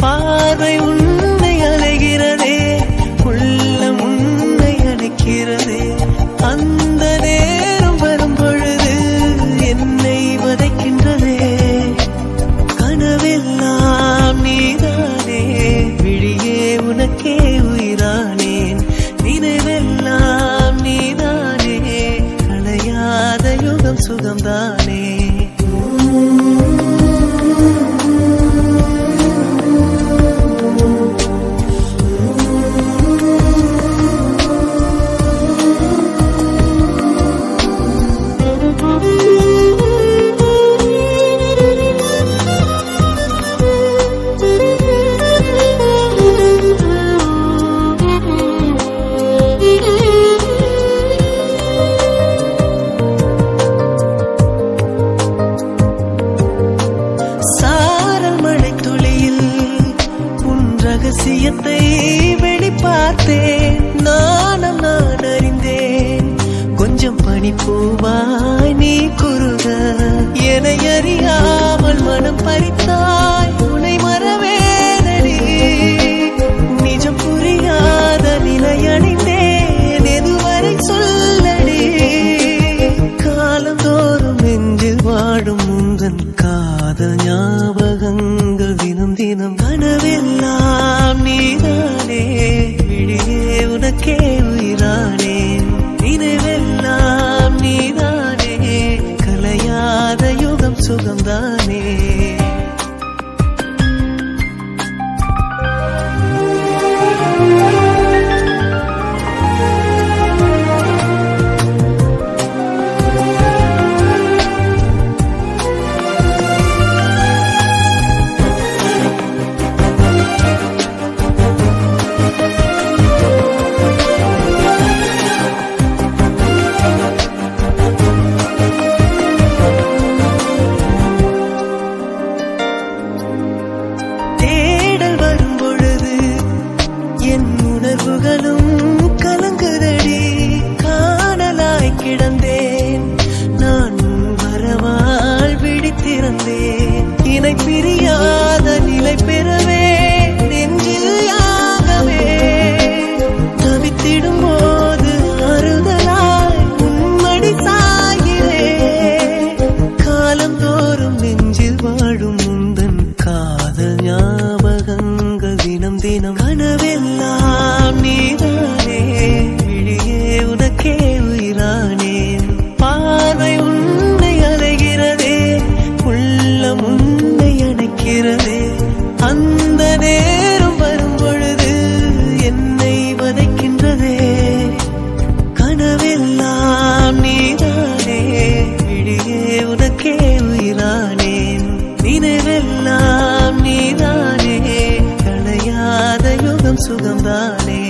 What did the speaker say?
பார்வை உன்னை அலைகிறதே, உள்ளம் உன்னை அணைக்கிறதே. அந்த நேரம் வரும் பொழுது என்னை வதைக்கின்றதே. கனவெல்லாம் நீதானே, விழியே உனக்கே உயிரானேன். நினைவெல்லாம் நீதானே, களையாத யுகம் சுகம்தானே. ரகசியத்தை வெளிப்பார்த்தேன், நானும் நான் அறிந்தேன். கொஞ்சம் பனிப்பூவாய் நீ குறுக, என்னை அறியாமல் மனம் பறித்தாய். உன்னை மறவேனடி, நிஜம் புரியாத நிலை அடைந்தேன். எதுவரை சொல்லடி, காலந்தோறும் நெஞ்சில் வாடும் முந்தன் காதல் ஞாபகங்கள் தினம் தினம். கனவெல்லாம் நீதானே, விழியே உனக்கே உயிரானேன். நினைவெல்லாம் நீதானே, கலையாத யுகம் சுகம்தானே. உணர்வுகளும் கலங்குதடி, காணலாய் கிடந்தேன் நான். வரவால் விழித்திருந்தேன், இணை பிரியாத நிலை பெறவே நெஞ்சில் யாகவே. தவித்திடும் போது அறுதலாய் உன்மடி சாயிலே. காலம் தோறும் நெஞ்சில் வாழும் முந்தன் காதல் ஞாபகங்கள் தினம் தினம். கனவெல்லாம் நீதானே, விழியே உனக்கே உயிரானேன். பார்வை உன்னை அலைகிறதே, உள்ளம் உன்னை அணைக்கிறதே. அந்த நேரம் வரும் பொழுது என்னை வதைக்கின்றதே. கனவெல்லாம் நீதானே, விழியே உனக்கே உயிரானேன். நினைவெல்லாம் நீதானே, களையாத யுகம் சுகம்தானே.